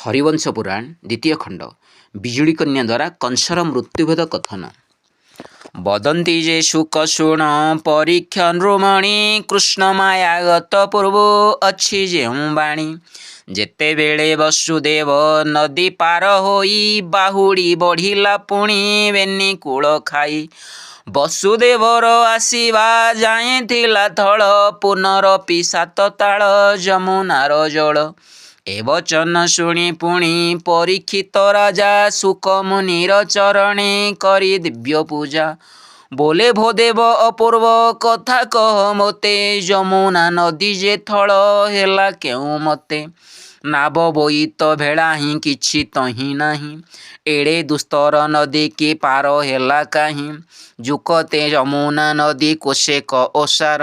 हरिवंश पुराण द्वितीय खंड बिजुली कन्या द्वारा कंसर मृत्युभेद कथन। वदंती जे शुक शुण परीक्षा नृमणि कृष्ण मायागत पूर्व अच्छी जेउ बाणी। जेते बेले वसुदेव नदी पार होई बाहुड़ी बढ़िला पुणी बेनी कूल खाई। वसुदेवर आसीबा जाए थिला थल पुनरपि सात ताल जमुनार जल। ए वचन शुणी पुणी परीक्षित राजा सुक मुनिर चरणे करी दिव्य पूजा। बोले भोदेव अपूर्व कथा कह मोते जमुना नदी जे थल हेला केउ मते। नाव बोईत भेड़ा ही किछि तही नाही एड़े दुस्तर नदी की पार हेला काहीं। जुकते जमुना नदी कोशेक ओसार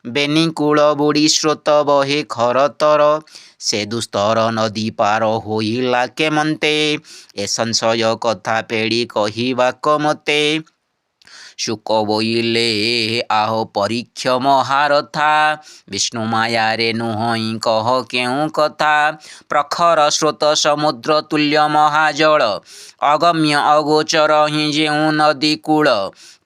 बेनी कूल बुड़ी स्रोत बहे खरतर। से दुस्तर नदी पार होइला केमंते ए संशय कथा पेड़ी कहिबाक मते। शुक बोइले आहो परीक्ष महारथा विष्णु माया रे नुहई कह केउ कथा। प्रखर स्रोत समुद्र तुल्य महाजल अगम्य अगोचर ही जेउ नदी कूल।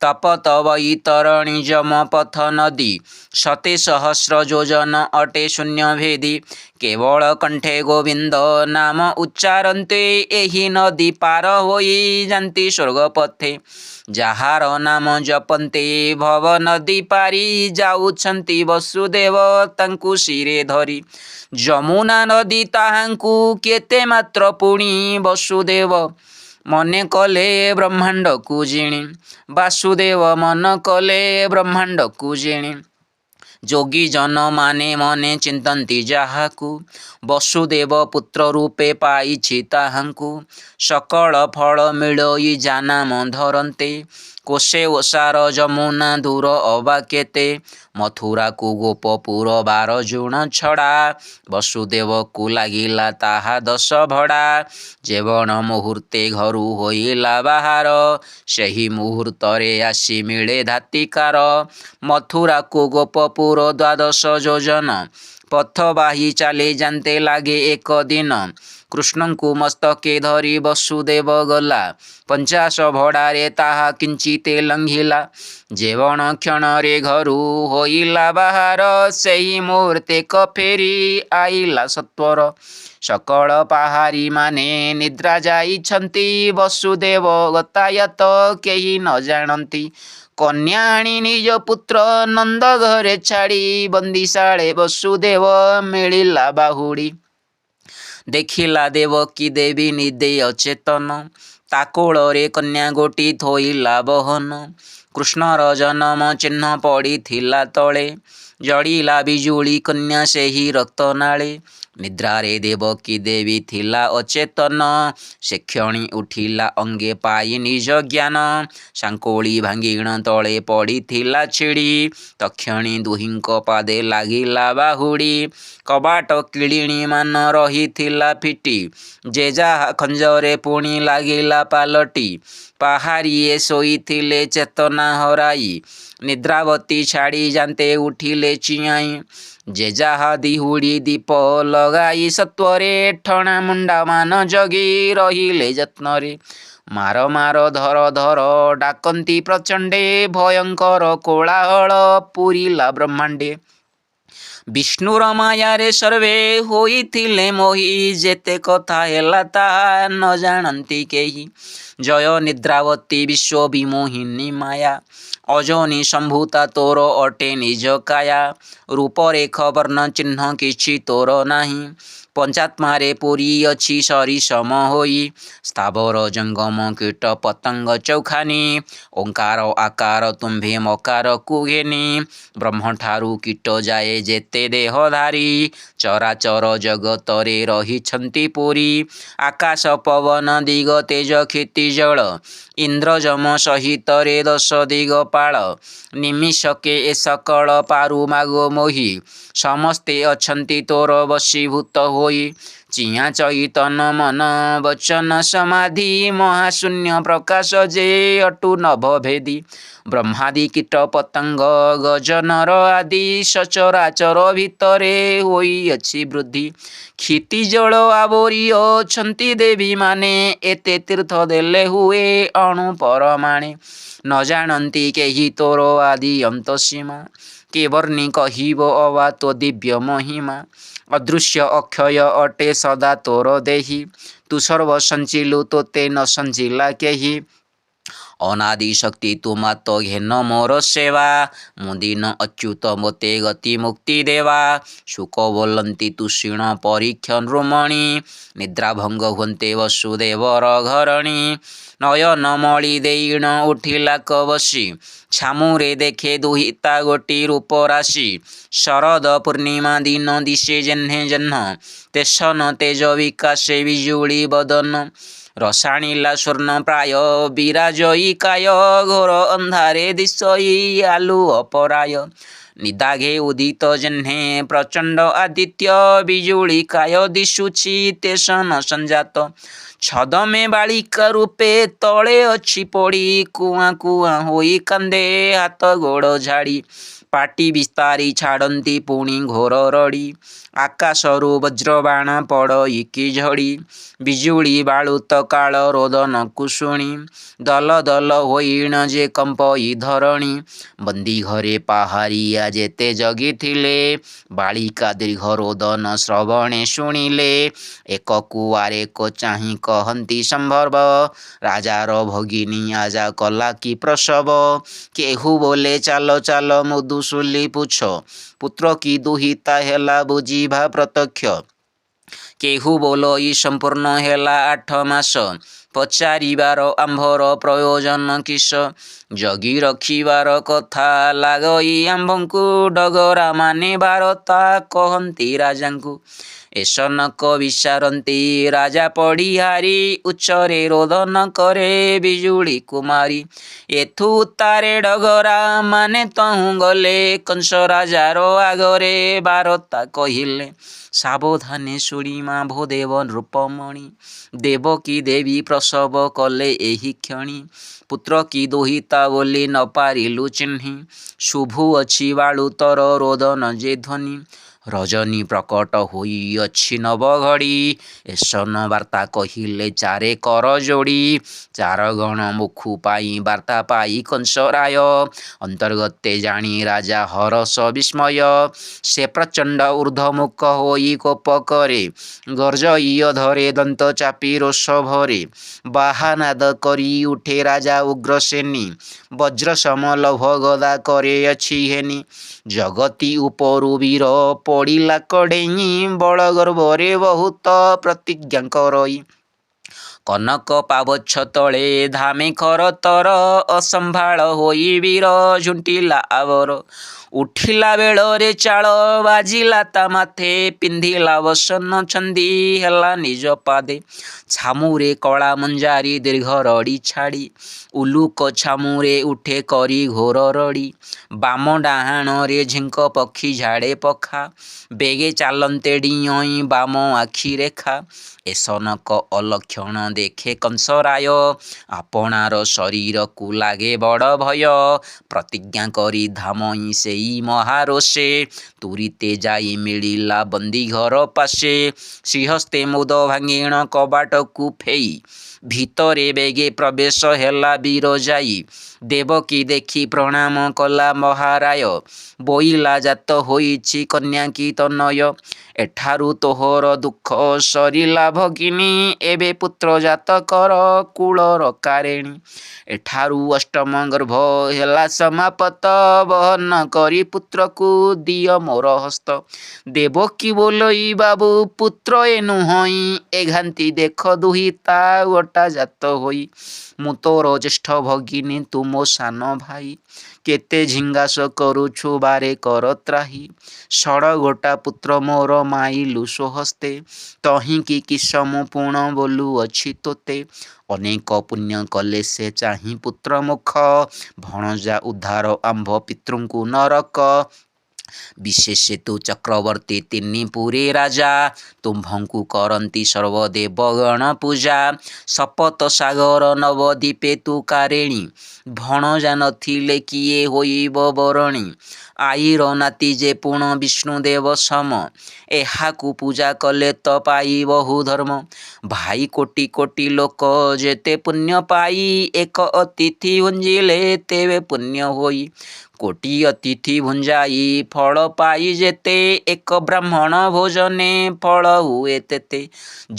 तपत वैतरणी जम पथ नदी शते सहस्र योजन अटे शून्य भेदी। केवल कंठे गोविंद नाम उच्चारन्ते एही नदी पार होई जान्ति स्वर्ग पथे। जाहार नाम जपन्ते भव नदी पारी जाउछन्ति वसुदेव तांकु शिरे धरी। जमुना नदी ताहांकु केते मात्र पुणी वसुदेव मने कले ब्रह्मांड को जिणी। वासुदेव मन कले ब्रह्मांड को जिणी। जोगी जन माने मने चिंतन्ति जाहाकु वसुदेव पुत्र रूपे पाइछि ताहांकु। सकल फल मिलई जानाम धरन्ते कोशे ओसार जमुना दूर अबा केते। मथुरा को गोपपुर 12 जुण छड़ा वसुदेव को लागिला ताहा 10 भड़ा। जेवण मुहूर्ते घरू होइला बाहार सेही मुहूर्तरे आसी मिले धातिकार। मथुरा को गोपपुर 12 योजन पथ बाही चाले जानते लागे एक दिन। कृष्ण को मस्तके धरी वसुदेव गला 50 भड़ारे ताहा किंचिते लंघिला। जेवण क्षण रे घरू होइला बाहार सेही मुहूर्ते फेरी आइला सत्वर। सकल पाहारी माने निद्रा जाइछन्ति वसुदेव गतायत केही न जानन्ति। कन्या आनी निज पुत्र नंद घरे छाड़ी बंदीशाळे वसुदेव मिलिला बाहुड़ी। देखिला देवकी देवी निदे अचेतन ताकोल रे कन्या गोटी थोइला बहन। कृष्णर जन्म चिन्ह पड़ी थिला तले जड़िला बिजुली कन्या सेही रक्त नाले। निद्रारे देवकी देवी थिला अचेतन से क्षणी उठिला अंगे पाई निज ज्ञान। सांकोली भांगिण तले पड़ी थिला छिड़ी तक्षणी दुहिंक पादे लागिला बाहुड़ी। कबाट किलिणी मान रही थिला फिटी जे जाहा खंजरे पुणी लागिला पालटी। पाहारिए शोइथिले चेतना हराई निद्रावती छाड़ी जानते उठिले चियाई। जे जाहा दिहुड़ी दीप लगाई सत्वरे ठणा मुंडा मान जगी रहिले जत्नरे। मार मार धर धर डाकन्ति प्रचंडे भयंकर कोलाहल पुरिला ब्रह्मांडे। विष्णुर मायारे सर्वे होइथिले मोहि जेते कथा हेला ताहा न जानन्ति केही। जय निद्रावती विश्व विमोहिनी माया अजनी संभूता तोर अटे निज काया। रूपरेख वर्ण चिन्ह किछि तोर नाही पंचात्मारे पुरी अछि सरी सम होई। स्थावर जंगम कीट पतंग चौखानी ओंकार आकार तुम्भे मकार कुघेनी। ब्रह्म ठारू कीट जाए जेते देहधारी चराचर जगतरे रहिछन्ति पुरी। आकाश पवन दिग तेज क्षिति जल इंद्रजम सहित रे 10 दिगपाल। निमिषके ए सकल पारु मागो मोहि समस्ते अछन्ति तोर वशीभूत होई। ଚିଆଁ ଚଇତନ ମନ ବଚନ ସମାଧି ମହାଶୂନ୍ୟ ପ୍ରକାଶ ଯେ ଅଟୁ ନଭ ଭେଦି ବ୍ରହ୍ମାଦି କୀଟ ପତଙ୍ଗ ଗଜନର ଆଦି ସଚରାଚର ଭିତରେ ହୋଇଅଛି ବୃଦ୍ଧି। କ୍ଷିତି ଜଳ ଆବୋରି ଅଛନ୍ତି ଦେବୀ ମାନେ ଏତେ ତୀର୍ଥ ଦେଲେ ହୁଏ ଅଣୁ ପରମାଣେ। ନ ଜାଣନ୍ତି କେହି ତୋର ଆଦି ଅନ୍ତ ସୀମା କେ ବର୍ଣ୍ଣି କହିବ ଅବା ତୋ ଦିବ୍ୟ ମହିମା। ଅଦୃଶ୍ୟ ଅକ୍ଷୟ ଅଟେ ସଦା ତୋର ଦେହି ତୁ ସର୍ବ ସଞ୍ଚିଲୁ ତୋତେ ନ ସଞ୍ଚିଲା କେହି। ଅନାଦି ଶକ୍ତି ତୁ ମାତ ଘେନ ମୋର ସେବା ମୁଁ ଦିନ ଅଚ୍ୟୁତ ମୋତେ ଗତି ମୁକ୍ତି ଦେବା। ଶୁକ ବୋଲନ୍ତି ତୁଷିଣ ପରୀକ୍ଷ ନୃମଣି ନିଦ୍ରାଭଙ୍ଗ ହୁଅନ୍ତେ ବସୁଦେବର ଘରଣୀ। ନୟନ ମଳି ଦେଇଣ ଉଠିଲା କବସି ଛାମୁରେ ଦେଖେ ଦୁହିତା ଗୋଟି ରୂପ ରାଶି। ଶରଦ ପୂର୍ଣ୍ଣିମା ଦିନ ଦିଶେ ଜହ୍ନେ ଜହ୍ନ ତେସନ ତେଜ ବିକାଶେ ବିଜୁଳି ବଦନ। ରସାଣିଲା ସ୍ୱର୍ଣ୍ଣ ପ୍ରାୟ ବିରାଜଇ କାୟ ଘୋର ଅନ୍ଧାରେ ଦିଶଇ ଆଲୁଅ ପରାୟ। ନିଦାଘେ ଉଦିତ ଜହ୍ନେ ପ୍ରଚଣ୍ଡ ଆଦିତ୍ୟ ବିଜୁଳି କାୟ ଦିଶୁଛି ତେସନ ସଞ୍ଜାତ। ଛଦମେ ବାଳିକା ରୂପେ ତଳେ ଅଛି ପଡ଼ି କୁଆଁ କୁଆଁ ହୋଇ କାନ୍ଦେ ହାତ ଗୋଡ଼ ଝାଡ଼ି। ପାଟି ବିସ୍ତାରି ଛାଡ଼ନ୍ତି ପୁଣି ଘୋର ରଡ଼ି ଆକାଶରୁ ବଜ୍ରବାଣ ପଡ଼ଇକି ଝଡ଼ି। ବିଜୁଳି ବାଳୁତ କାଳ ରୋଦନକୁ ଶୁଣି ଦଲ ଦଲ ହୋଇଣ ଯେ କମ୍ପଇ ଧରଣୀ। ବନ୍ଦୀ ଘରେ ପାହାରିଆ ଯେତେ ଜଗିଥିଲେ ବାଳିକା ଦୀର୍ଘ ରୋଦନ ଶ୍ରବଣେ ଶୁଣିଲେ। ଏକକୁ ଆରେକ ଚାହିଁ କହନ୍ତି ସମ୍ଭବ ରାଜାର ଭଗିନୀ ଆଜା କଲା କି ପ୍ରସବ। କେହୁ ବୋଲେ ଚାଲ ଚାଲ ମୁଦୁସୁଲି ପୁଛ ପୁତ୍ର କି ଦୁହିତା ହେଲା ବୁଝିବା ପ୍ରତ୍ୟକ୍ଷ। କେହୁ ବୋଲଇ ସମ୍ପୂର୍ଣ୍ଣ ହେଲା 8 ମାସ ପଚାରିବାର ଆମ୍ଭର ପ୍ରୟୋଜନ କିସ। ଜଗି ରଖିବାର କଥା ଲାଗଇ ଆମ୍ଭଙ୍କୁ ଡଗରା ମାନେ ବାରତା କହନ୍ତି ରାଜାଙ୍କୁ। ଏସନକ ବିଚାରନ୍ତି ରାଜା ପଡ଼ିହାରି ଉଚ୍ଚରେ ରୋଦନ କରେ ବିଜୁଳି କୁମାରୀ। ଏଥୁ ଉତ୍ତାରେ ଡଗରା ମାନେ ତହୁଁ ଗଲେ କଂସ ରାଜାର ଆଗରେ ବାରତା କହିଲେ। ସାବଧାନେ ଶୁଣି ମାଭୋ ଦେବ ନୃପମଣି ଦେବକୀ ଦେବୀ ପ୍ରସବ କଲେ ଏହି କ୍ଷଣି। ପୁତ୍ର କି ଦୁହିତା ବୋଲି ନ ପାରିଲୁ ଚିହ୍ନି ଶୁଭୁଅଛି ବାଳୁତର ରୋଦନ ଯେ ଧ୍ୱନି। ରଜନୀ ପ୍ରକଟ ହୋଇଅଛି ନବଘଡ଼ି ଏସନ ବାର୍ତ୍ତା କହିଲେ ଚାରେ କର ଯୋଡ଼ି। ଚାରଗଣ ମୁଖୁ ପାଇ ବାର୍ତ୍ତା ପାଇ କଂସରାୟ ଅନ୍ତର୍ଗତେ ଜାଣି ରାଜା ହରଷ ବିସ୍ମୟ। ସେ ପ୍ରଚଣ୍ଡ ଊର୍ଦ୍ଧ୍ୱମୁଖ ହୋଇ କୋପ କରେ ଗର୍ଜଇ ଅଧରେ ଦନ୍ତ ଚାପି ରୋଷ ଭରେ। ବାହାନାଦ କରି ଉଠେ ରାଜା ଉଗ୍ରସେନୀ ବଜ୍ର ସମ ଲୌହ ଗଦା କରେ ଅଛି ଘେନି। ଜଗତି ଉପରୁ ବୀର ପଡ଼ିଲା କଢ଼େଇ ବଳ ଗର୍ବରେ ବହୁତ ପ୍ରତିଜ୍ଞା କରଇ। କନକ ପାବଚ୍ଛ ତଳେ ଧାମେ ଖରତର ଅସମ୍ଭାଳ ହୋଇ ବୀର ଝୁଣ୍ଟିଲା ଆବର। ଉଠିଲା ବେଳରେ ଚାଳ ବାଜିଲା ତା ମାଥେ ପିନ୍ଧିଲା ବସନ ଛନ୍ଦି ହେଲା ନିଜ ପାଦେ। ଛାମୁରେ କଳା ମଞ୍ଜାରି ଦୀର୍ଘ ରଡ଼ି ଛାଡ଼ି ଉଲୁକ ଛାମୁରେ ଉଠେ କରି ଘୋର ରଡ଼ି। ବାମ ଡାହାଣରେ ଝିଙ୍କ ପକ୍ଷୀ ଝାଡ଼େ ପଖା ବେଗେ ଚାଲନ୍ତେ ଡିଅଁଇ ବାମ ଆଖି ରେଖା। ଏସନକ ଅଲକ୍ଷଣ ଦେଖେ କଂସରାୟ ଆପଣାର ଶରୀରକୁ ଲାଗେ ବଡ଼ ଭୟ। ପ୍ରତିଜ୍ଞା କରି ଧାମଇ ସେଇ ମହାରୋଷେ ତୁରିତେ ଯାଇ ମିଳିଲା ବନ୍ଦୀ ଘର ପାଶେ। ଶ୍ରୀହସ୍ତେ ମୁଦ ଭାଙ୍ଗିଣ କବାଟକୁ ଫେଇ ଭିତରେ ବେଗେ ପ୍ରବେଶ ହେଲା ବୀର ଯାଇ। ଦେବକୀ ଦେଖି ପ୍ରଣାମ କଲା ମହାରାୟ ବୋଇଲା ଜାତ ହୋଇଛି କନ୍ୟା କି ତନୟ। ଏଠାରୁ ତୋହର ଦୁଃଖ ସରିଲା ଭଗିନୀ ଏବେ ପୁତ୍ର ଜାତ କର କୁଳର କାରେଣୀ। ଏଠାରୁ ଅଷ୍ଟମ ଗର୍ଭ ହେଲା ସମାପତ ବହନ କରି ପୁତ୍ରକୁ ଦିଅ ମୋର ହସ୍ତ। ଦେବକୀ ବୋଲଇ ବାବୁ ପୁତ୍ର ଏ ନୁହଁଇ ଏଘାନ୍ତି ଦେଖ ଦୁହିତା ଗୋଟା ଜାତ ହୋଇ। ମୁଁ ତୋର ଜ୍ୟେଷ୍ଠ ଭଗିନୀ ତୁ ମୋ ସାନ ଭାଇ କେତେ ଝିଙ୍ଗାସ କରୁଛୁ ବାରେ କର ତ୍ରାହି। ଷଡ଼ ଗୋଟା ପୁତ୍ର ମୋର ମାଇଲୁ ସ୍ୱହସ୍ତେ ତହିଁକି କିସ ମୁଁ ପୁଣ ବୋଲୁଅଛି ତୋତେ। ଅନେକ ପୁଣ୍ୟ କଲେ ସେ ଚାହିଁ ପୁତ୍ର ମୁଖ ଭଣଜା ଉଦ୍ଧାର ଆମ୍ଭ ପିତୃଙ୍କୁ ନରକ। विशेषे तु चक्रवर्ती तिनि पुरी राजा तुम्भंकु करंती सर्वदेवगण पूजा शपथ सागर नवदीपे तु कारेणी भणजा नथिले किए होइब बरणी आईर नाती जे पुण विष्णुदेव सम एहाकु पूजा कले त पाई बहु धर्म भाई कोटि कोटि लोक जेते पुण्य पाई एक अतिथि हुंजिले तेवे पुण्य होई कोटि अतिथि भुंजाई फल पाई जेते एक ब्राह्मण भोजने फल हुए तेते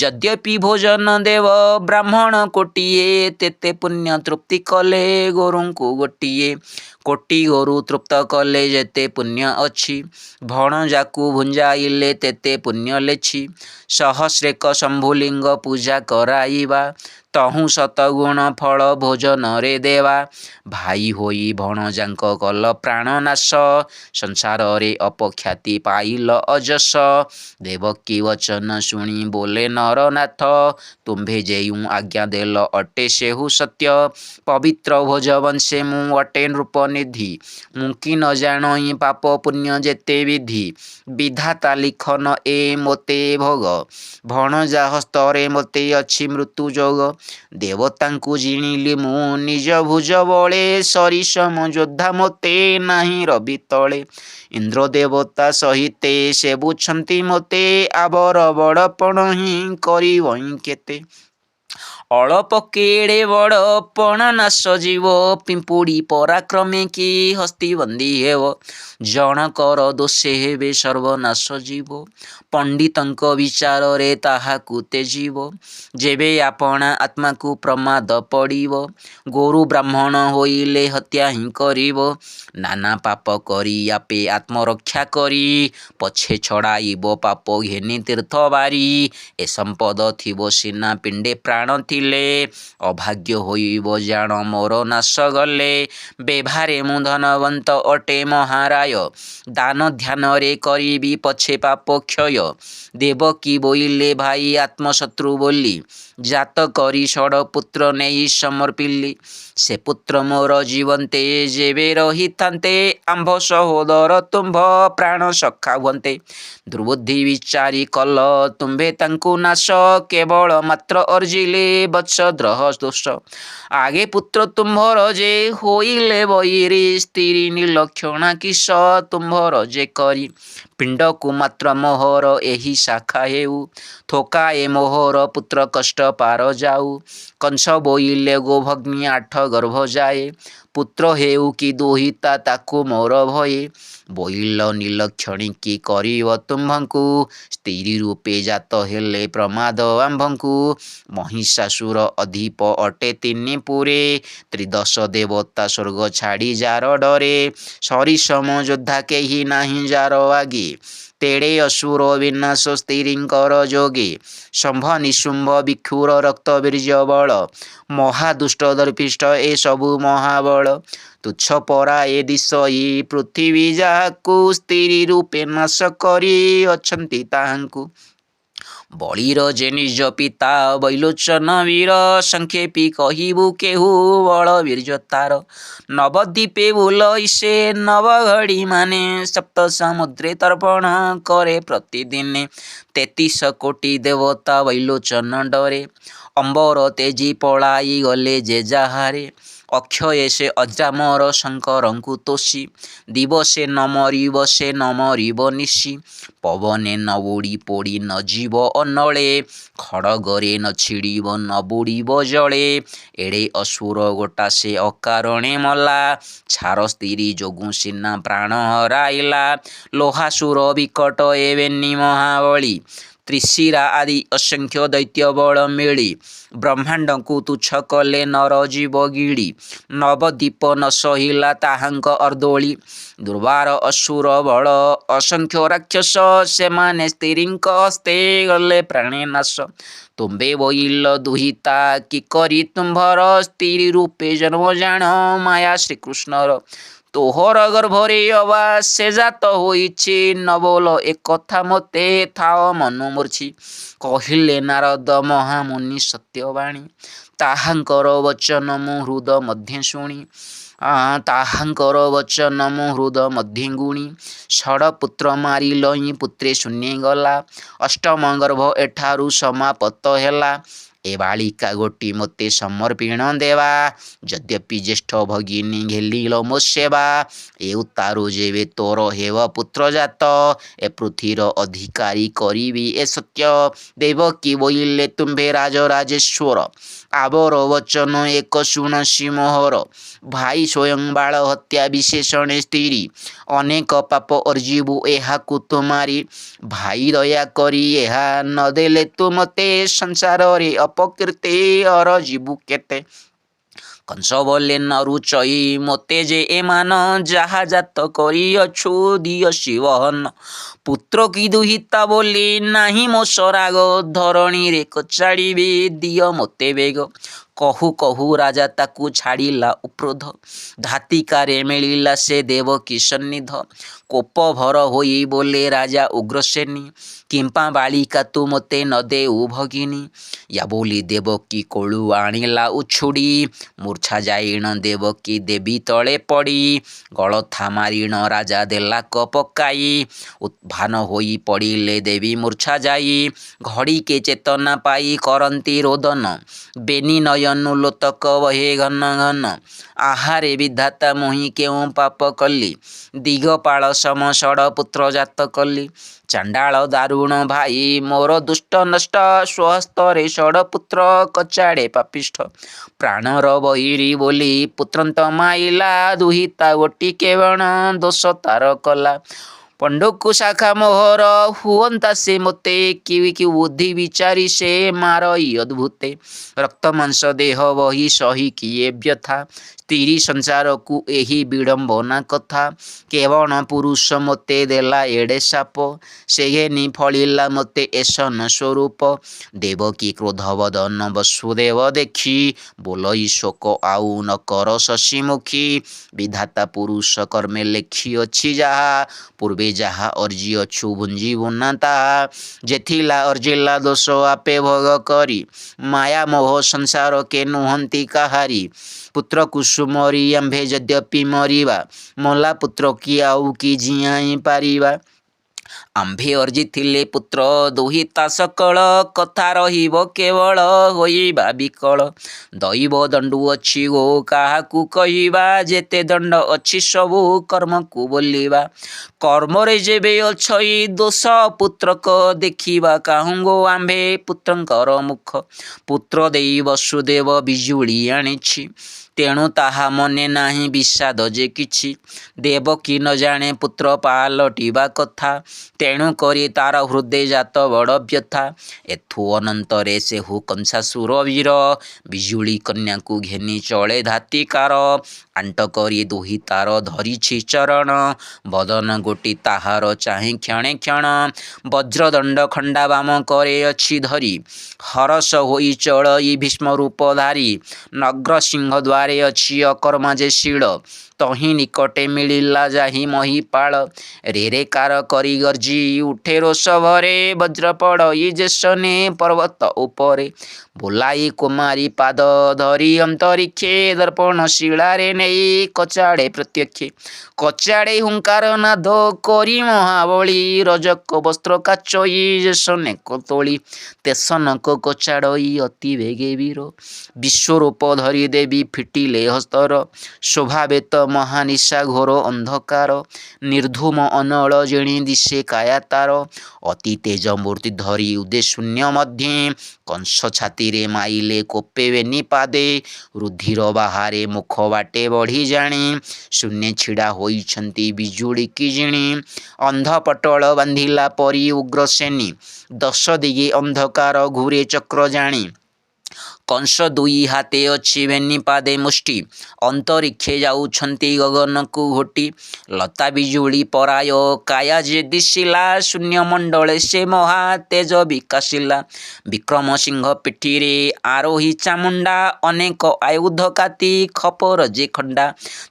यद्यपि भोजन देव ब्राह्मण कोटिए तेते पुण्य तृप्ति कले गोरुंकु गोटिए कोटि गोरु तृप्त कले जेते पुण्य अछि भणजाकु भुंजाइले तेते पुण्य लेछि सहस्रेक शंभुलिंग पूजा कराइबा तहु शतगुण फल भोजन रे देवा भाई होई भणजांक कल प्राणनाश संसार रे अपख्याति पाइल अजस देवकी वचन शुणी बोले नरनाथ तुम्भे जेयु आज्ञा देल अटे सेहु सत्य पवित्र भोज वंशे मु अटे नृपनिधि मुकी न जानई पाप पुण्य जेते विधि विधाता लिखन ए मोते भोग भणजा हस्तरे मोते अछि मृत्यु जोग देवतांकु जिणिली मु निज भुज बळे सरिसम योद्धा मोते नाही रवि तळे इंद्र देवता सहिते सेबुछंती मोते आबर बड़पण ही करिवई केते अळप केड़े बड़ पण नाश जीव पिंपुड़ी पराक्रमे की हस्ती बंदी हेव जनकर दोषे हेबे सर्वनाश जीव पंडितंक विचार रे ताहाकु तेजीव जेबे आपणा आत्मा को प्रमाद पड़िव गोरु ब्राह्मण होइले हत्या ही करिव नाना पाप करी आपे आत्मरक्षा करी पछे छड़ाइब पाप घेनी तीर्थ बारी ए संपद थिबो सिना पिंडे प्राण थिले अभाग्य होइब जान मोर नाश गले बेभारे मु धनवंत अटे महाराय दान ध्यान रे करिबी पछे पाप क्षय देवकी बोइले भाई आत्मशत्रु बोली जात करी षड पुत्र नेई समर्पिली से पुत्र मोर जीवंते जेबे रहितांते आंभ सहोदर तुम्भ प्राण सखा हुंते दुर्बुद्धि विचारी कल तुम्भे तांकु नाश केवल मात्र अर्जिले वत्स द्रह दोष आगे पुत्र तुम्भर जे होइले बईरी स्त्री निर्लक्षणा किस तुम्भर जे करी पिंड को मात्र मोहर एही शाखा हेउ थोका ए मोहर पुत्र कष्ट पार जाऊ कंस बोइले गोभग्नि 8 गर्भ जाए पुत्र हेउ कि दुहिता ताकु मोर भये बोइल नीलक्षणी की करिव तुम्भंकु स्त्री रूपे जात हेले प्रमाद आंभंकु महिषासुर अधिप अटे तिनि पुरे त्रिदश देवता स्वर्ग छाड़ी जार डरे सरिसम योद्धा केही नाही जार आगे तेड़े असुर विनाश स्त्रींकर जोगे शंभ निशुंभ भिक्षुर रक्त वीर्य बल महादुष्ट दर्पिष्ट ए सबु महाबल तुच्छ परा ए दिश ई पृथ्वी जाहाकु स्त्री रूपे नाश करी अछंती ताहांकु बलिर जे निज पिता बैलोचन वीर संक्षेपी कहिबु केहु बल वीर्य तार नवद्वीपे बुलइसे नवघड़ी माने सप्त समुद्रे तर्पण करे प्रतिदिने 33 कोटि देवता बैलोचन डरे अंबर तेजी पलाई गले जे जाहारे अक्षय से अजामर शंकरंकु तोषी दिवसे न मरिब से न मरिब निशी पवने न बुड़ी पोड़ी न जीव अनले खड़गरे न छिड़ब न बुड़ब जले एड़े असुर गोटा से अकारणे मला छार स्त्री जोगु सिना प्राण हराइला लोहासुर विकट एवेनी महाबली त्रिशिरा आदि असंख्य दैत्य बल मिली ब्रह्मांड को तुच्छ कले नर जीव गिड़ी नवद्वीप न सहिला ताहांक अर्दोली दुर्बार असुर बल असंख्य राक्षस से माने स्त्रींक हस्ते गले प्राणे नाश तुम्बे बोइल दुहिता कि करी तुम्भर स्त्री रूपे जन्म जान माया श्रीकृष्णर तोहर गर्भरे अवा से जात होइछि न बोल एक कथा मते थाओ मनु मूर्छि कहिले नारद महामुनि सत्यवाणी ताहांकर वचन मु हृद मध्य शुणी ତାହାଙ୍କର ବଚନ ମୋ ହୃଦ ମଧ୍ୟ ଗୁଣି ଷଡ଼ପୁତ୍ର ମାରିଲଇଁ ପୁତ୍ରେ ଶୂନ୍ୟ ଗଲା ଅଷ୍ଟମ ଗର୍ଭ ଏଠାରୁ ସମାପତ ହେଲା ଏ ବାଳିକା ଗୋଟି ମୋତେ ସମର୍ପଣ ଦେବା ଯଦ୍ୟପି ଜ୍ୟେଷ୍ଠ ଭଗିନୀ ଘେଲିଲ ମୋ ସେବା ଏ ଉତ୍ତାରୁ ଯେବେ ତୋର ହେବ ପୁତ୍ର ଜାତ ଏ ପୃଥିବୀର ଅଧିକାରୀ କରିବି ଏ ସତ୍ୟ ଦେବକୀ ବୋଇଲେ ତୁମ୍ଭେ ରାଜରାଜେଶ୍ୱର ଆବର ବଚନ ଏକ ଶୁଣସି ମୋହର ଭାଇ ସ୍ୱୟଂ ବାଳ ହତ୍ୟା ବିଶେଷଣେ ସ୍ତ୍ରୀ ଅନେକ ପାପ ଅର୍ଜିବୁ ଏହାକୁ ତୁମାରି ଭାଇ ଦୟା କରି ଏହା ନଦେଲେ ତୁ ମୋତେ ସଂସାରରେ ଅପକୀର୍ତ୍ତି ଅରଜିବୁ କେତେ କଂସ ବୋଲେ ନରୁଚଇ ମୋତେ ଯେ ଏମାନ ଯାହା ଜାତ କରିଅଛୁ ଦିଅ ଶିବହନ ପୁତ୍ର କି ଦୁହିତା ବୋଲି ନାହିଁ ମୋ ସରାଗ ଧରଣୀରେ କଚାଡ଼ିବି ଦିଅ ମୋତେ ବେଗ କହୁ କହୁ ରାଜା ତାକୁ ଛାଡ଼ିଲା ଉପ୍ରୋଧ ଧାତିକାରେ ମିଳିଲା ସେ ଦେବକୀ ସନ୍ନିଧ କୋପ ଭର ହୋଇ ବୋଲେ ରାଜା ଉଗ୍ରସେନୀ କିମ୍ପା ବାଳିକା ତୁ ମୋତେ ନ ଦେଉ ଭଗିନୀ ୟା ବୋଲି ଦେବକୀ କୋଳୁ ଆଣିଲା ଉଛୁଡ଼ି ମୂର୍ଚ୍ଛା ଯାଇଣ ଦେବକୀ ଦେବୀ ତଳେ ପଡ଼ି ଗଳଥା ମାରିଣ ରାଜା ଦେଲା କ ପକାଇ ଉତ୍ଭାନ ହୋଇ ପଡ଼ିଲେ ଦେବୀ ମୂର୍ଚ୍ଛା ଯାଇ ଘଡ଼ିକେ ଚେତନା ପାଇ କରନ୍ତି ରୋଦନ ବେନି ନୟନୁ ଲୋତକ ବହେ ଘନ ଘନ ଆହାରେ ବିଧାତା ମୁହିଁ କେଉଁ ପାପ କଲି ଦିଗପାଳ ସମ ଷଡ଼ପୁତ୍ର ଜାତ କଲି ଚାଣ୍ଡାଳ ଦାରୁଣ ଭାଇ ମୋର ଦୁଷ୍ଟ ନଷ୍ଟ ସ୍ୱହସ୍ତରେ ଷଡ଼ପୁତ୍ର କଚାଡ଼େ ପାପିଷ୍ଠ ପ୍ରାଣର ବୈରୀ ବୋଲି ପୁତ୍ରନ୍ତ ମାଇଲା ଦୁହିତା ଗୋଟି କେବଳ ଦୋଷ ତାର କଲା ପଣ୍ଡକୁ ଶାଖା ମୋହର ହୁଅନ୍ତା ସେ ମୋତେ କି ବୁଦ୍ଧି ବିଚାରି ସେ ମାରଇ ଅଦ୍ଭୁତେ ରକ୍ତ ମାଂସ ଦେହ ବହି ସହି କିଏ ବ୍ୟଥା ସ୍ତ୍ରୀ ସଂସାରକୁ ଏହି ବିଡ଼ମ୍ବନା କଥା କେବଳ ପୁରୁଷ ମୋତେ ଦେଲା ଏଡ଼େ ସାପ ସେ ଘେନି ଫଳିଲା ମୋତେ ଏସନ ସ୍ୱରୂପ ଦେବକୀ କ୍ରୋଧବଦନ ବସୁଦେବ ଦେଖି ବୋଲଇ ଶୋକ ଆଉ ନ କର ଶଶୀମୁଖୀ ବିଧାତା ପୁରୁଷ କର୍ମେ ଲେଖିଅଛି ଯାହା ପୂର୍ବେ ଯାହା ଅର୍ଜିଅଛୁ ଭୁଞ୍ଜିବୁ ନା ତାହା ଯେଥିଲା ଅର୍ଜିଲା ଦୋଷ ଆପେ ଭୋଗ କରି ମାୟା ମୋହ ସଂସାର କେ ନୁହନ୍ତି କାହାରି ପୁତ୍ର କୁସୁମରି ଆମ୍ଭେ ଯଦ୍ୟପି ମରିବା ମଲା ପୁତ୍ର କି ଆଉ କି ଜିଆଇ ପାରିବା ଆମ୍ଭେ ଅର୍ଜିଥିଲେ ପୁତ୍ର ଦୁହିତା ସକଳ କଥା ରହିବ କେବଳ ହୋଇବା ବିକଳ ଦୈବ ଦଣ୍ଡୁ ଅଛି ଗୋ କାହାକୁ କହିବା ଯେତେ ଦଣ୍ଡ ଅଛି ସବୁ କର୍ମକୁ ବୋଲିବା କର୍ମରେ ଯେବେ ଅଛଇ ଦୋଷ ପୁତ୍ରକ ଦେଖିବା କାହୁଁ ଗୋ ଆମ୍ଭେ ପୁତ୍ରଙ୍କର ମୁଖ ପୁତ୍ର ଦେଇ ବସୁଦେବ ବିଜୁଳି ଆଣିଛି ତେଣୁ ତାହା ମନେ ନାହିଁ ବିଷାଦ ଯେ କିଛି ଦେବକୀ ନ ଜାଣେ ପୁତ୍ର ପାଲଟିବା କଥା ତେଣୁ କରି ତାର ହୃଦୟ ଜାତ ବଡ଼ ବ୍ୟଥା ଏଥୁ ଅନନ୍ତରେ ସେ କଂସାସୁର ବୀର ବିଜୁଳି କନ୍ୟାକୁ ଘେନି ଚଳେ ଧାତିକାର ଆଣ୍ଟ କରି ଦୁହି ତାର ଧରିଛି ଚରଣ ବଦନ ଗୋଟି ତାହାର ଚାହିଁ କ୍ଷଣେ କ୍ଷଣ ବଜ୍ରଦଣ୍ଡ ଖଣ୍ଡା ବାମ କରେ ଅଛି ଧରି ହରସ ହୋଇ ଚଳଇ ଭୀଷ୍ମ ରୂପ ଧାରି ନଗ୍ରସିଂହ ଦ୍ୱାରେ ଅଛି ଅକର୍ମା ଯେ ଶିଳ ତହିଁ ନିକଟେ ମିଳିଲା ଯାହି ମହିପାଳ ରେ କାର କରି ଗର୍ଜି ଉଠେ ରୋଷ ଭରେ ବଜ୍ର ପଡ଼ଇ ଯେସନେ ପର୍ବତ ଉପରେ ବୋଲାଇ କୁମାରୀ ପାଦ ଧରି ଅନ୍ତରିକ୍ଷେ ଦର୍ପଣ ଶିଳାରେ ନେଇ କଚାଡ଼େ ପ୍ରତ୍ୟକ୍ଷେ କଚାଡ଼େ ହୁଙ୍କାର ନାଦ କରି ମହାବଳୀ ରଜକ ବସ୍ତ୍ର କାଚଇ ଯେସନେ ତୋଳି ତେସନକ କଚାଡ଼ଇ ଅତି ବେଗେ ବୀର ବିଶ୍ୱରୂପ ଧରି ଦେବୀ ଫିଟିଲେ ହସ୍ତର ଶୋଭାବେତ ମହାନିଶା ଘୋର ଅନ୍ଧକାର ନିର୍ଧୂମ ଅନଳ ଜିଣି ଦିଶେ କାୟା ତାର ଅତି ତେଜ ମୂର୍ତ୍ତି ଧରି ଉଦେ ଶୂନ୍ୟ ମଧ୍ୟେ କଂସ ଛାତିରେ ମାଇଲେ କୋପେବେନି ପାଦେ ରୁଧିର ବାହାରେ ମୁଖ ବାଟେ ବଢ଼ି ଜାଣି ଶୂନ୍ୟ ଛିଡ଼ା ହୋଇଛନ୍ତି ବିଜୁଳି କି ଜିଣି ଅନ୍ଧ ପଟଳ ବାନ୍ଧିଲା ପରି ଉଗ୍ରସେନୀ ଦଶ ଦିଗେ ଅନ୍ଧକାର ଘୂରେ ଚକ୍ର ଜାଣି କଂସ ଦୁଇ ହାତେ ଅଛି ବେନି ପାଦେ ମୁଷ୍ଟି ଅନ୍ତରିକ୍ଷେ ଯାଉଛନ୍ତି ଗଗନକୁ ଘୋଟି ଲତା ବିଜୁଳି ପରାୟ କାୟା ଯେ ଦିଶିଲା ଶୂନ୍ୟ ମଣ୍ଡଳେ ସେ ମହା ତେଜ ବିକାଶିଲା ବିକ୍ରମ ସିଂହ ପିଠିରେ ଆରୋହୀ ଚାମୁଣ୍ଡା ଅନେକ ଆୟୁଧ କାତି ଖପର ଯେ ଖଣ୍ଡା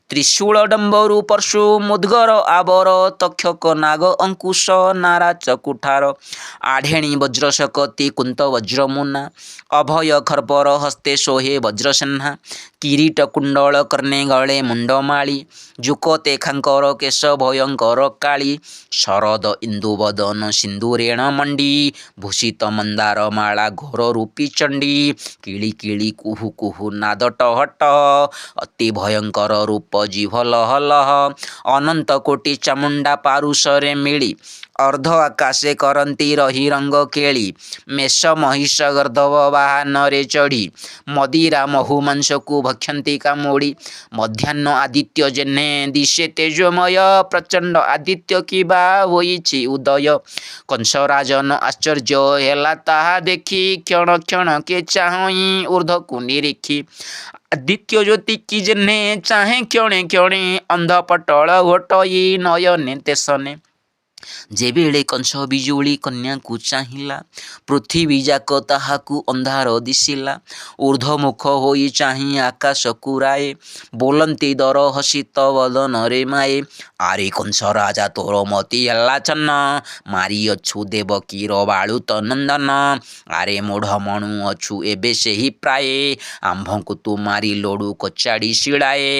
ତ୍ରିଶୂଳ ଡମ୍ବରୁ ପର୍ଶୁ ମୁଦ୍ଗର ଆବର ତକ୍ଷକ ନାଗ ଅଙ୍କୁଶ ନାରାଚ କୁଠାର ଆଢ଼େଣୀ ବଜ୍ର ଶକତି କୁନ୍ତ ବଜ୍ରମୁନା ଅଭୟ ଖର୍ପର ହସ୍ତେ ଶୋହେ ବଜ୍ରସେହ୍ନା କିରୀଟ କୁଣ୍ଡଳ କର୍ଣ୍ଣେ ଗଳେ ମୁଣ୍ଡମାଳି ଯୁକତେ ଖାଙ୍କର କେଶ ଭୟଙ୍କର କାଳି ଶରଦ ଇନ୍ଦୁବଦନ ସିନ୍ଦୁରେଣ ମଣ୍ଡି ଭୂଷିତ ମନ୍ଦାର ମାଳା ଘୋର ରୂପୀ ଚଣ୍ଡୀ କିଳି କିଳି କୁହୁ କୁହୁ ନାଦ ଟହ ଟହ ଅତି ଭୟଙ୍କର ରୂପ ଜିଭ ଲହ ଲହ ଅନନ୍ତ କୋଟି ଚାମୁଣ୍ଡା ପାରୁଷରେ ମିଳି ଅର୍ଦ୍ଧ ଆକାଶେ କରନ୍ତି ରହି ରଙ୍ଗ କେଳି ମେଷ ମହିଷ ଗର୍ଦ୍ଧବ ବାହାନରେ ଚଢ଼ି ମଦିରା ମହୁ ମାଂସକୁ ଭକ୍ଷନ୍ତି କାମୁଡ଼ି ମଧ୍ୟାହ୍ନ ଆଦିତ୍ୟ ଜେହ୍ନେ ଦିଶେ ତେଜମୟ ପ୍ରଚଣ୍ଡ ଆଦିତ୍ୟ କିବା ହୋଇଛି ଉଦୟ କଂସରାଜନ ଆଶ୍ଚର୍ଯ୍ୟ ହେଲା ତାହା ଦେଖି କ୍ଷଣ କ୍ଷଣ କେ ଚାହିଁ ଊର୍ଦ୍ଧ୍ୱକୁ ନିରୀକ୍ଷି ଆଦିତ୍ୟ ଜ୍ୟୋତି କି ଜେହ୍ନେ ଚାହେଁ କ୍ଷଣେ କ୍ଷଣେ ଅନ୍ଧ ପଟଳ ଘୋଟଇ ନୟନେ ତେସନେ ଯେବେଳେ କଂସ ବିଜୁଳି କନ୍ୟାକୁ ଚାହିଁଲା ପୃଥିବୀ ଯାକ ତାହାକୁ ଅନ୍ଧାର ଦିଶିଲା ଊର୍ଦ୍ଧ୍ୱମୁଖ ହୋଇ ଚାହିଁ ଆକାଶକୁ ରାଏ ବୋଲନ୍ତି ଦର ହସିତ ବଦନରେ ମାଏ ଆରେ କଂସ ରାଜା ତୋର ମତି ହେଲା ଚନ୍ନ ମାରିଅଛୁ ଦେବକୀର ବାଳୁତ ନନ୍ଦନ ଆରେ ମୋଢ଼ ମଣୁ ଅଛୁ ଏବେ ସେହି ପ୍ରାଏ ଆମ୍ଭଙ୍କୁ ତୁ ମାରି ଲୋଡ଼ୁ କଚାଡ଼ି ଶିଳାଏ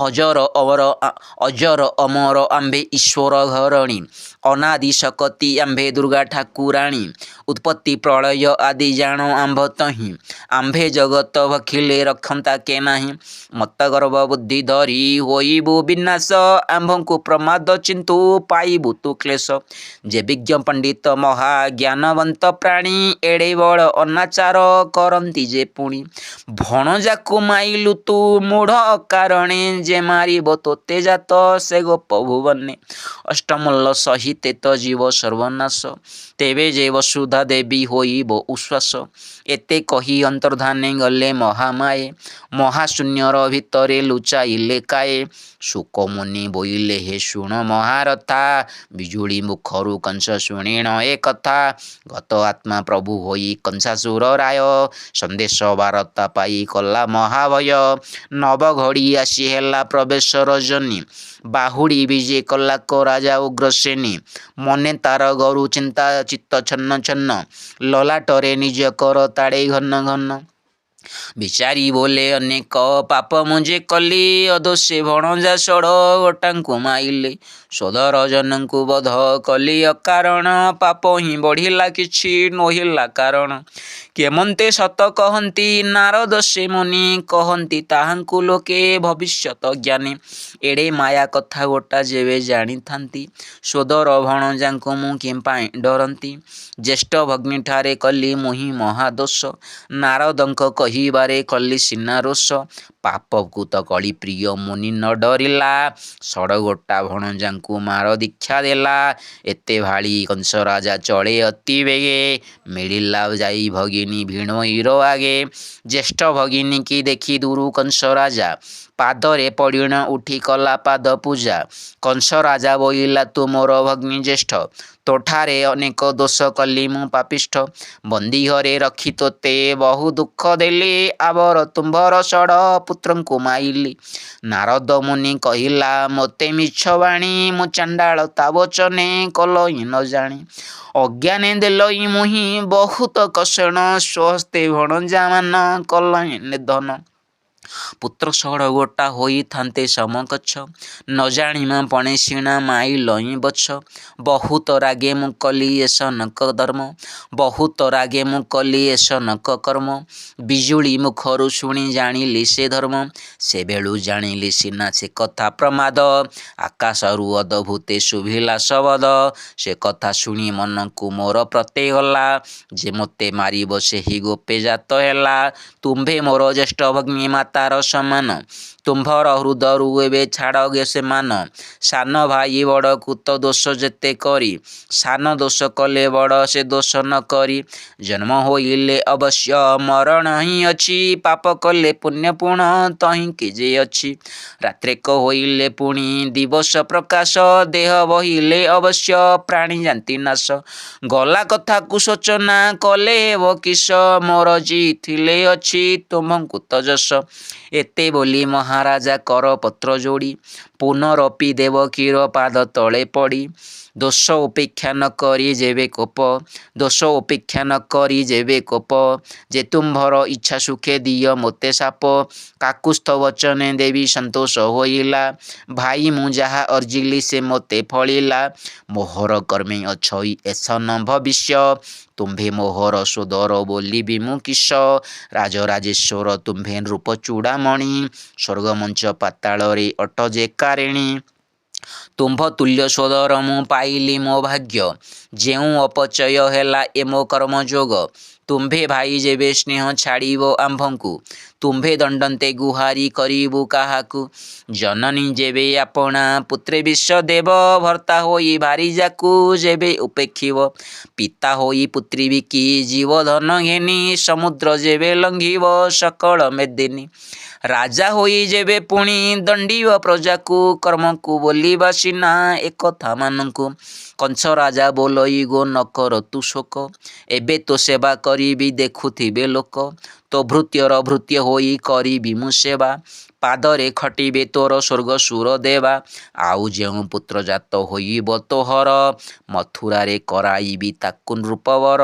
ଅଜର ଅମର ଆମ୍ଭେ ଈଶ୍ୱର ଘରଣୀ ଅନାଦି ଶକତି ଆମ୍ଭେ ଦୁର୍ଗା ଠାକୁରାଣୀ ଉତ୍ପତ୍ତି ପ୍ରଳୟ ଆଦି ଜାଣ ଆମ୍ଭ ତହିଁ ଆମ୍ଭେ ଜଗତ ଭଖିଲେ ରଖନ୍ତା କେ ନାହିଁ ମତ ଗର୍ବ ବୁଦ୍ଧି ଧରି ହୋଇବୁ ବିନାଶ ଆମ୍ଭଙ୍କୁ ପ୍ରମାଦ ଚିନ୍ତୁ ପାଇବୁ ତୁ କ୍ଲେଶ ଯେ ବିଜ୍ଞ ପଣ୍ଡିତ ମହାଜ୍ଞାନବନ୍ତ ପ୍ରାଣୀ ଏଡ଼େ ବଡ଼ ଅନାଚାର କରନ୍ତି ଯେ ପୁଣି ଭଣଜାକୁ ମାଇଲୁ ତୁ ମୂଢ଼ ଅକାରଣେ ଯେ ମାରିବ ତୋତେ ଜାତ ସେ ଗୋପ ଭୁବନେ ଅଷ୍ଟମଲ୍ଲ ସହିତେ ତ ଜୀବ ସର୍ବନାଶ ତେବେ ଯେ ବସୁଧା ଦେବୀ ହୋଇବ ଉଶ୍ୱାସ ଏତେ କହି ଅନ୍ତର୍ଧାନେ ଗଲେ ମହାମାଏ ମହାଶୂନ୍ୟର ଭିତରେ ଲୁଚାଇଲେ କାଏ ଶୁକମୁନି ବୋଇଲେ ହେ ଶୁଣ ମହାରଥା ବିଜୁଳି ମୁଖରୁ କଂସ ଶୁଣିଣ ଏ କଥା ଗତ ଆତ୍ମା ପ୍ରଭୁ ହୋଇ କଂସାସୁର ରାୟ ସନ୍ଦେଶ ବାରତା ପାଇ କଲା ମହାଭୟ ନବ ଘଡ଼ି ଆସି ହେଲା ପ୍ରବେଶ ରଜନୀ ବାହୁଡ଼ି ବିଜେ କଲା କ ରାଜା ଉଗ୍ରସେନୀ ମନେ ତାର ଗରୁ ଚିନ୍ତା ଚିତ୍ତ ଛନ୍ନ ଛନ୍ନ ଲଲାଟରେ ନିଜ କର ତାଡ଼େ ଘନ ଘନ ବିଚାରି ବୋଲେ ଅନେକ ପାପ ମୁଁ ଯେ କଲି ଅଦୋଷେ ଭଣଜା ଷଡ଼ ଗୋଟାଙ୍କୁ ମାଇଲେ ସୋଦର ଜନଙ୍କୁ ବଧ କଲି ଅକାରଣ ପାପ ହିଁ ବଢ଼ିଲା କିଛି ନୋହିଲା କାରଣ କେମନ୍ତେ ସତ କହନ୍ତି ନାରଦ ସେ ମୁନି କହନ୍ତି ତାହାଙ୍କୁ ଲୋକେ ଭବିଷ୍ୟତ ଜ୍ଞାନୀ ଏଡ଼େ ମାୟା କଥା ଗୋଟା ଯେବେ ଜାଣିଥାନ୍ତି ସୋଦର ଭଣଜାଙ୍କୁ ମୁଁ କେମ୍ପାଇଁ ଡରନ୍ତି ଜ୍ୟେଷ୍ଠ ଭଗ୍ନୀଠାରେ କଲି ମୁହିଁ ମହାଦୋଷ ନାରଦଙ୍କ କହିବାରେ କଲି ସିନା ରୋଷ ପାପକୁ ତ କଳି ପ୍ରିୟ ମୁନି ନ ଡରିଲା ଷଡ଼ଗୋଟା ଭଣଜାଙ୍କୁ ମାର ଦୀକ୍ଷା ଦେଲା ଏତେ ଭାଳି କଂସ ରାଜା ଚଳେ ଅତି ବେଗେ ମିଳିଲା ଯାଇ ଭଗିନୀ ଭିଣୋଇର ଆଗେ ଜ୍ୟେଷ୍ଠ ଭଗିନୀ କି ଦେଖି ଦୂରୁ କଂସ ରାଜା ପାଦରେ ପଡ଼ିଣ ଉଠି କଲା ପାଦ ପୂଜା କଂସ ରାଜା ବୋଇଲା ତୁ ମୋର ଭଗ୍ନୀ ଜ୍ୟେଷ୍ଠ ତୋଠାରେ ଅନେକ ଦୋଷ କଲି ମୁଁ ପାପିଷ୍ଠ ବନ୍ଦୀ ଘରେ ରଖି ତୋତେ ବହୁ ଦୁଃଖ ଦେଲି ଆବର ତୁମ୍ଭର ଷଡ଼ ପୁତ୍ରଙ୍କୁ ମାଇଲି ନାରଦ ମୁନି କହିଲା ମୋତେ ମିଛ ବାଣୀ ମୁଁ ଚାଣ୍ଡାଳ ତା ବଚନେ କଲଇ ନ ଜାଣି ଅଜ୍ଞାନେ ଦେଲଇ ମୁହିଁ ବହୁତ କଷଣ ସ୍ୱହସ୍ତେ ଭଣଜା ମାନ କଲଇ ନିଧନ ପୁତ୍ର ଷଡ଼ ଗୋଟା ହୋଇଥାନ୍ତେ ସମକଛ ନ ଜାଣିମା ପଣେ ଶିଣା ମାଇଲଇଁ ବଛ ବହୁତ ରାଗେ ମୁଁ କଲି ଏସ ନକ ଧର୍ମ ବହୁତ ରାଗେ ମୁଁ କଲି ଏସ ନକ କର୍ମ ବିଜୁଳି ମୁଖରୁ ଶୁଣି ଜାଣିଲି ସେ ଧର୍ମ ସେବେଳୁ ଜାଣିଲି ସିନା ସେ କଥା ପ୍ରମାଦ ଆକାଶରୁ ଅଦ୍ଭୁତେ ଶୁଭିଲା ଶବଦ ସେ କଥା ଶୁଣି ମନକୁ ମୋର ପ୍ରତ୍ୟୟ ଗଲା ଯେ ମୋତେ ମାରିବ ସେହି ଗୋପେ ଜାତ ହେଲା ତୁମ୍ଭେ ମୋର ଜ୍ୟେଷ୍ଠ ଭଗ୍ନୀ ମାତାର ସମାନ ତୁମ୍ଭର ହୃଦରୁ ଏବେ ଛାଡ଼ गे ସେମାନ ସାନ ଭାଇ ବଡ଼କୁ ତ ଦୋଷ ଯେତେ କରି ସାନ ଦୋଷ କଲେ ବଡ଼ ସେ ଦୋଷ ନ କରି ଜନ୍ମ ହୋଇଲେ ଅବଶ୍ୟ ମରଣ ହିଁ ଅଛି ପାପ କଲେ ପୁଣ୍ୟ ପୁଣ ତହିଁ କି ଯେ ଅଛି ରାତ୍ରିକ ହୋଇଲେ ପୁଣି ଦିବସ ପ୍ରକାଶ ଦେହ ବହିଲେ ଅବଶ୍ୟ ପ୍ରାଣୀ ଯାନ୍ତି ନାଶ ଗଲା କଥାକୁ ସୂଚନା କଲେ ହେବ କିସ ମୋର ଜିଥିଲେ ଅଛି ତୁମଙ୍କୁ ତ ଯଶ एते बोली महाराजा कर पत्र जोड़ी पुनरपि देवकीर पाद तले पड़ी दोष उपेक्षा न करी जेबे कोप दोष उपेक्षा न करी जेबे कोप जे तुम्भर इच्छा सुखे दिय मोते साप काकुस्थ वचने देवी संतोष होइला भाई मु जहा अर्जिली से मोते फलिला मोहर कर्मे अछई एसन भविष्य तुम्भे मोहर सोदर बोली विमु किश राजराजेश्वर तुम्भे नृप चूड़ामणि स्वर्गमंच पाताल रे अट जे कारिणी तुम्भ तुल्य सोदर मु पाइली मो भाग्य जेउ अपचय हेला ए मो कर्म जोग तुम्भे भाई जेबे स्नेह छाड़िबो आम्भंकु तुम्भे दंडन्ते गुहारी करिबु काहाकु जननी जेबे आपणा पुत्रे विश्व देव भर्ता होई भारी जाकु जेबे उपेक्षिब पिता होई पुत्री बिकी जीव धन घेनी समुद्र जेबे लंघिब सकल मेदिनी राजा होई जेबे पुणी दंडीव प्रजा को कर्म को बोलिबा सिना एक था मानकु कंस राजा बोलई गो न कर तु शोक एबे तो सेवा करी देखुथिबे लोक तो भृत्यर भृत्य होई करी मु सेवा पादरे खटिबे तोर स्वर्ग सुर देवा आउ जेउ पुत्र जात होइब तोहर मथुरारे कराइबी ताकु नृपवर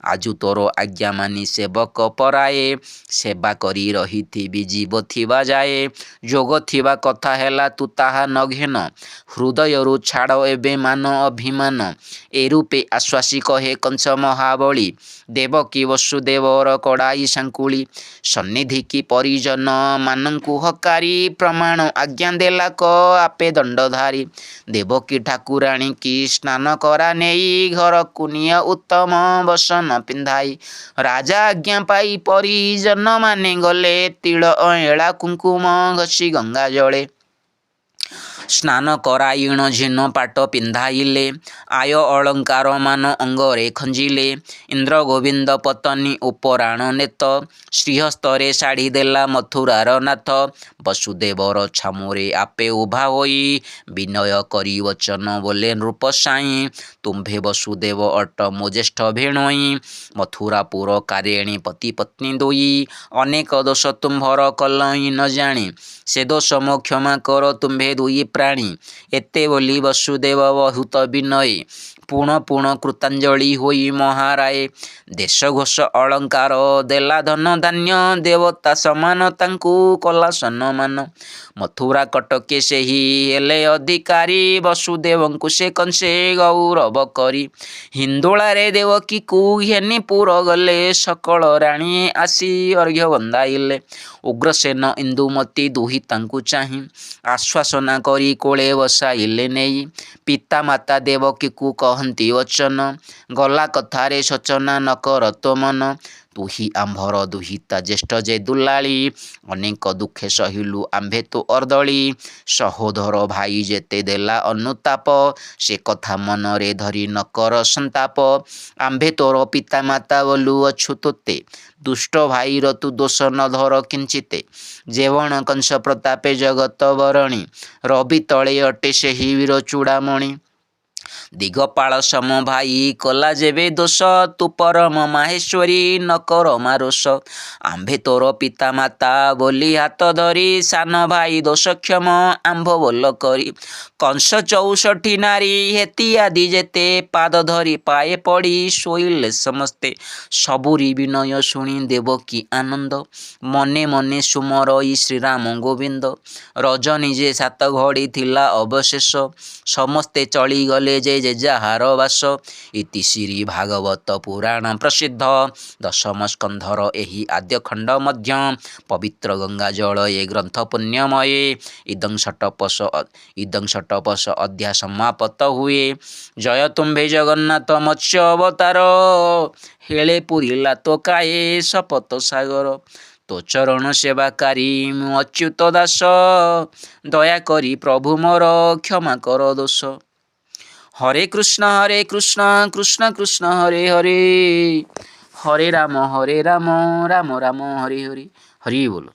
आजु तोर आज्ञा मानी सेवक पराए सेवा करी रहिथिबी जीव थिबा जाए जोग थिबा कथा हेला तू ताहा न घेन हृदयरु छाड़ एबे मान अभिमान ए रूपे आश्वासी कहे कंस महाबली देवकी वसुदेवर कड़ाई सांकुली सन्निधि की परिजन मानंकु हकारी प्रमाण आज्ञा देला क आपे दंडधारी देवकी ठाकुराणी की स्नान करा नेई घर कुनिय उत्तम बसन पिंधाई राजा आज्ञा पाई परिजन माने गले तिल अएला कुंकुम घसी गंगा जले स्नान कराइण झीन पाट पिंधाइले आय अलंकार मान अंगरे खंजिले इंद्र गोविंद पतनी उपराण नेत श्रीहस्तरे शाढ़ी देला मथुरार नाथ वसुदेवर छामुरे आपे उभा होई विनय करी वचन बोले नृप साई तुम्भे वसुदेव अट मो ज्येष्ठ भेणोई मथुरापुर कारिणी पति पत्नी दोई अनेक दोष तुम्भर कलई न जानी से दोष मो क्षमा कर तुम्भे दुई प्राणी एते बोली वसुदेव बहुत विनय पुण पुण कृतांजलि होई महाराय देश घोष अलंकार देला धन धान्य देवता समान तांकु कला सम्मान मथुरा कटके सेही हेले अधिकारी वसुदेवंकु से कंसे गौरव करी हिंदोला रे देवकी कु घेनी पुर गले सकल राणी आसी अर्घ्य बंदाइले उग्रसेन इंदुमती दुही तांकु चाही आश्वासना करी कोले बसाइले नेई पिता माता देवकी कु कहंती वचन गला कथारे सचना न कर तो मन तुही आंभर दुहिता ज्येष्ठ जे दुलाली अनेक दुखे सहिलु आंभे तो अर्दली सहोदर भाई जेते देला अनुताप से कथा मन रे धरी न कर संताप आंभे तोर पिता माता बोलु अछु तोते दुष्ट भाई तु दोष न धर किंचिते जेवण कंस प्रतापे जगत बरणी रवि तले अटे सेही वीर चूड़ामणि दिगपाल सम भाई कला जेबे दोष तु परम माहेश्वरी न कर मारोष आंभे तोर पिता माता बोली हाथ धरी सान भाई दोष क्षम आंभ बोल करी कंस 64 नारी हेती आदि जेते पाद धरी पाए पड़ी शोइले समस्ते सबुरी विनय शुणी देवकी आनंद मने मने सुमरई श्रीराम गोविंद रजनी जे 7 घड़ी थिला अवशेष समस्ते चली गले जे जेजाहार वास इति श्री भागवत पुराण प्रसिद्ध दशम स्कंधर एही आद्य खंड मध्य पवित्र गंगा जल ए ग्रंथ पुण्यमये इदं षटपश अध्याय समाप्त हुए। जय तुम्भे जगन्नाथ मत्स्य अवतार हेले पुरीला तो काये शपथ सागर तो चरण सेवाकारी मु अच्युत दास दया करी प्रभु मोर क्षमा कर दोष। हरे कृष्ण कृष्ण कृष्ण हरे हरे हरे राम राम राम हरे हरे हरि बोल।